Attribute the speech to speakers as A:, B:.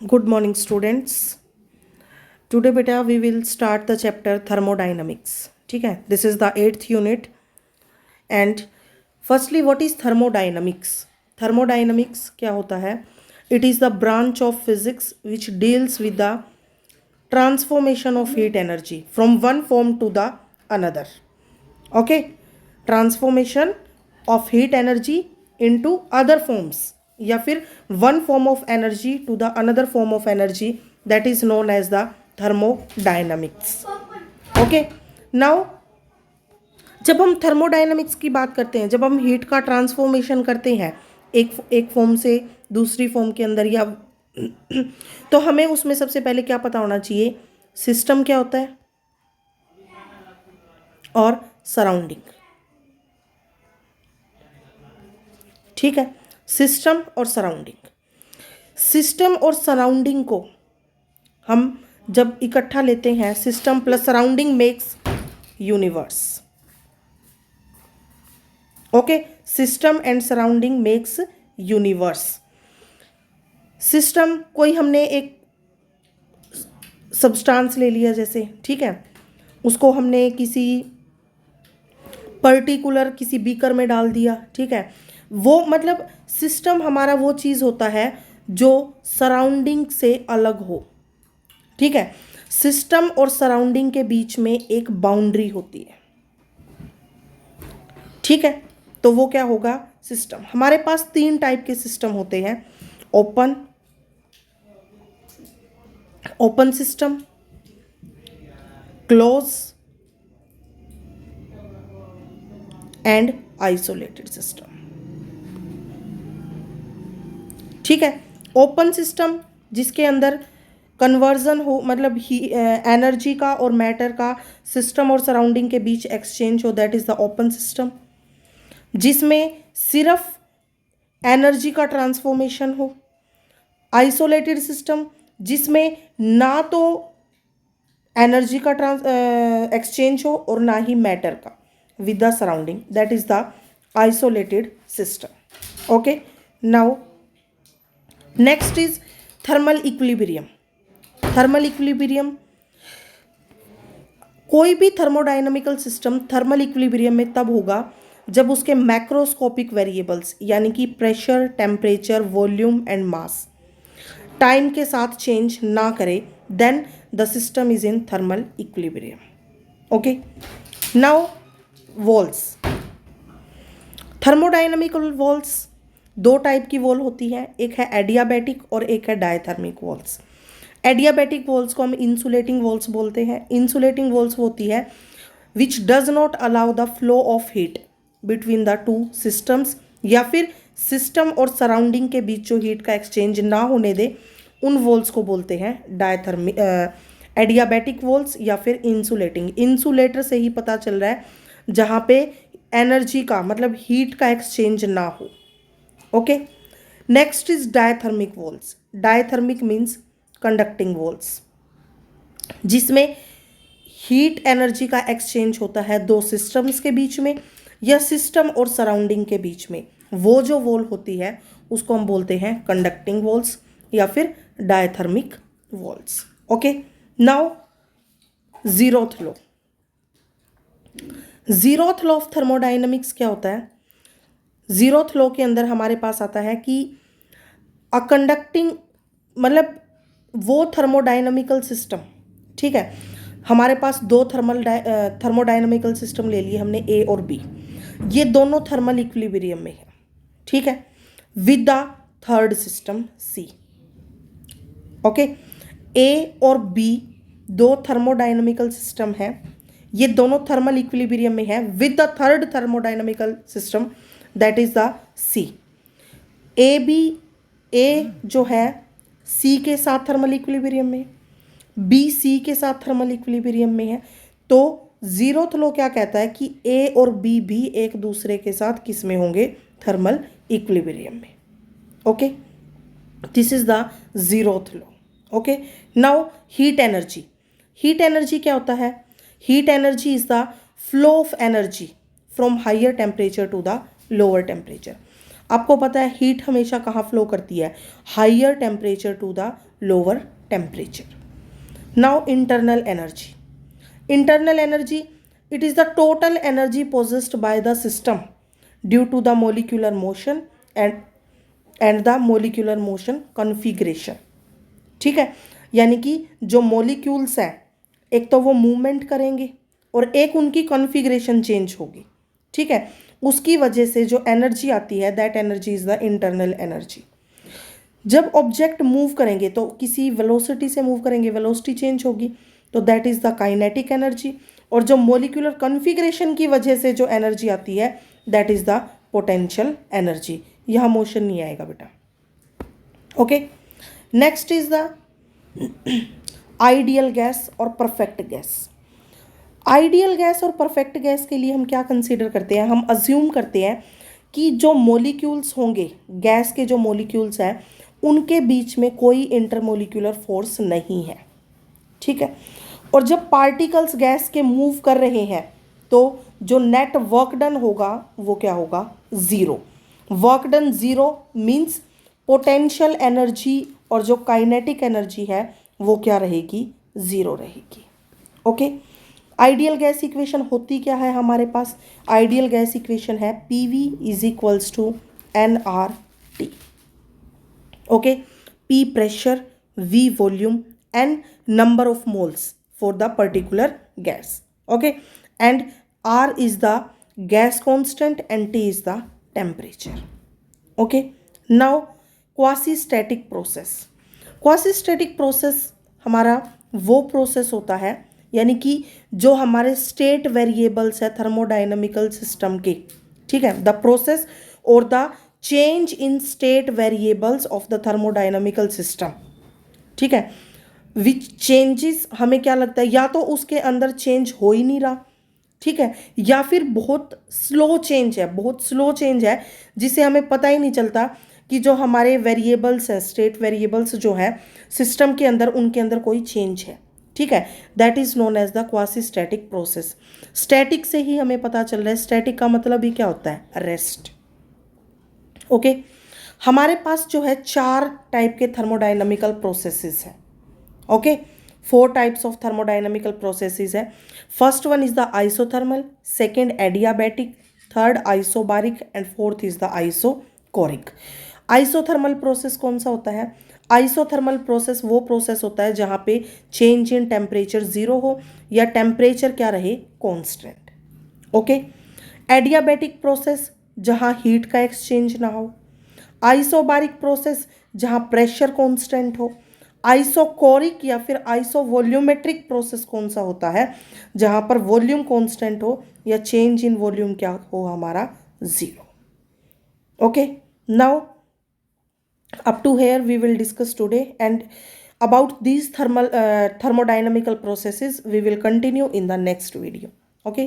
A: Good morning, students. Today, beta, we will start the chapter thermodynamics. ठीक है, this is the 8th unit. And firstly, what is thermodynamics? Thermodynamics क्या होता है? It is the branch of physics which deals with the transformation of heat energy from one form to the another. Okay, transformation of heat energy into other forms या फिर one form of energy to the another form of energy, that is known as the thermodynamics. Okay, now जब हम thermodynamics की बात करते हैं, जब हम हीट का ट्रांसफॉर्मेशन करते हैं एक फॉर्म से दूसरी फॉर्म के अंदर या तो हमें उसमें सबसे पहले क्या पता होना चाहिए, सिस्टम क्या होता है और सराउंडिंग. ठीक है, सिस्टम और सराउंडिंग. सिस्टम और सराउंडिंग को हम जब इकट्ठा लेते हैं, system plus surrounding makes universe. Okay, system and surrounding makes universe. System, कोई हमने एक सब्सटेंस ले लिया जैसे, ठीक है, उसको हमने किसी पर्टिकुलर किसी बीकर में डाल दिया, ठीक है, वो मतलब सिस्टम हमारा वो चीज़ होता है जो सराउंडिंग से अलग हो. ठीक है, सिस्टम और सराउंडिंग के बीच में एक बाउंड्री होती है. ठीक है, तो वो क्या होगा, सिस्टम. हमारे पास 3 टाइप के सिस्टम होते हैं, open system, close and isolated system. ठीक है, ओपन सिस्टम जिसके अंदर कन्वर्जन हो, मतलब एनर्जी का और मैटर का सिस्टम और सराउंडिंग के बीच एक्सचेंज हो, that is the open system. जिसमें सिर्फ एनर्जी का ट्रांसफॉर्मेशन हो. आइसोलेटेड सिस्टम जिसमें ना तो एनर्जी का एक्सचेंज हो और ना ही मैटर का with the surrounding, that is the isolated system. Okay, now next is thermal equilibrium. Thermal equilibrium, कोई भी थर्मोडायनामिकल सिस्टम थर्मल इक्विलिब्रियम में तब होगा जब उसके मैक्रोस्कोपिक वेरिएबल्स यानी कि pressure, temperature, volume and mass time के साथ चेंज ना करे, then the system is in thermal equilibrium. Okay, now walls. Thermodynamical walls 2 type की वॉल होती है, एक है एडियाबैटिक और एक है डायथर्मिक वॉल्स. एडियाबैटिक वॉल्स को हम इंसुलेटिंग वॉल्स बोलते हैं. इंसुलेटिंग वॉल्स होती है which does not allow the flow of heat between the 2 systems, या फिर सिस्टम और सराउंडिंग के बीच जो हीट का एक्सचेंज ना होने दे, उन वॉल्स को बोलते हैं डायथर्मिक एडियाबैटिक वॉल्स या फिर इंसुलेटिंग. इंसुलेटर से ही पता चल रहा है जहाँ पे एनर्जी का मतलब हीट का एक्सचेंज ना हो. Okay, next is diathermic walls. Diathermic means conducting walls, जिसमें हीट एनर्जी का एक्सचेंज होता है 2 सिस्टम्स के बीच में या सिस्टम और सराउंडिंग के बीच में. वो जो वॉल होती है उसको हम बोलते हैं कंडक्टिंग वॉल्स या फिर diathermic walls. Okay, now zeroth law. Zeroth law of thermodynamics क्या होता है? जीरोथ लॉ के अंदर हमारे पास आता है कि अ कंडक्टिंग, मतलब वो थर्मोडायनामिकल सिस्टम, ठीक है, हमारे पास 2 थर्मोडायनामिकल सिस्टम ले लिए हमने, ए और बी. ये दोनों थर्मल इक्विलिब्रियम में है, ठीक है, with the third system C. Okay, A और बी 2 थर्मोडायनामिकल सिस्टम है, ये दोनों थर्मल इक्विलिब्रियम में है with the third thermodynamical system, that is the C. A जो है सी के साथ थर्मल इक्विलिब्रियम में, बी सी के साथ थर्मल इक्विलिब्रियम में है. तो जीरोथ लॉ क्या कहता है कि ए और बी भी एक दूसरे के साथ किस में होंगे, थर्मल इक्विलिब्रियम में. Okay, this is the zeroth law. Okay, now heat energy. Heat energy क्या होता है? Heat energy is the flow of energy from higher temperature to the lower temperature. आपको पता है हीट हमेशा कहाँ फ्लो करती है, higher temperature to the lower temperature. Now internal energy. Internal energy, it is the total energy possessed by the system due to the molecular motion and the molecular motion configuration। ठीक है, यानी कि जो molecules हैं एक तो वो movement करेंगे और एक उनकी कॉन्फ़िगरेशन चेंज होगी। ठीक है, उसकी वजह से जो एनर्जी आती है that energy is the internal energy. जब ऑब्जेक्ट मूव करेंगे तो किसी वेलोसिटी से मूव करेंगे, वेलोसिटी चेंज होगी, तो that is the kinetic energy. और जो मोलिकुलर कॉन्फ़िगरेशन की वजह से जो एनर्जी आती है that is the potential energy. यहाँ मोशन नहीं आएगा बेटा। Okay, next is the ideal gas और परफेक्ट गैस। आइडियल गैस और परफेक्ट गैस के लिए हम क्या कंसीडर करते हैं, हम अज्यूम करते हैं कि जो मोलिक्यूल्स होंगे, गैस के जो मोलिक्यूल्स हैं उनके बीच में कोई इंटरमोलिकुलर फोर्स नहीं है। ठीक है, और जब पार्टिकल्स गैस के मूव कर रहे हैं तो जो नेट वर्क डन होगा वो क्या होगा, zero. Work done zero means potential energy और जो काइनेटिक एनर्जी है वो क्या रहेगी, ज़ीरो रहेगी। ओके, आइडियल गैस इक्वेशन होती क्या है हमारे पास, आइडियल गैस इक्वेशन है PV is equals to nRT। Okay, P pressure, V volume, N number of moles for the particular gas। okay, and R is the gas constant and T is the temperature। okay, now quasi static process। quasi static process हमारा वो process होता है यानी कि जो हमारे state variables है thermodynamical system के। ठीक है, द प्रोसेस और the change in state variables of the thermodynamical system. ठीक है, विच चेंजेस, हमें क्या लगता है या तो उसके अंदर चेंज हो ही नहीं रहा, ठीक है, या फिर बहुत स्लो चेंज है, बहुत स्लो चेंज है जिसे हमें पता ही नहीं चलता कि जो हमारे वेरिएबल्स हैं, स्टेट वेरिएबल्स जो है सिस्टम के अंदर, उनके अंदर कोई चेंज है। ठीक है, that is known as the quasi static process. Static से ही हमें पता चल रहा है, स्टैटिक का मतलब ही क्या होता है, रेस्ट। ओके, हमारे पास जो है 4 टाइप के थर्मोडाइनमिकल प्रोसेसेस हैं। Okay, 4 types of thermodynamical processes है। First one is the isothermal, second adiabatic, third isobaric and fourth is the isochoric. Isothermal process कौन सा होता है, आइसोथर्मल प्रोसेस वो प्रोसेस होता है जहाँ पे चेंज इन टेम्परेचर ज़ीरो हो या टेम्परेचर क्या रहे, कॉन्स्टेंट। ओके, एडियाबैटिक प्रोसेस जहाँ हीट का एक्सचेंज ना हो, आइसोबारिक प्रोसेस जहाँ प्रेशर कांस्टेंट हो, आइसोकोरिक या फिर आइसोवॉल्यूमेट्रिक प्रोसेस कौन सा होता है, जहाँ पर वॉल्यूम कांस्टेंट हो या चेंज इन वॉल्यूम क्या हो, हमारा zero. Okay, now up to here we will discuss today, and about these thermodynamical processes we will continue in the next video। okay।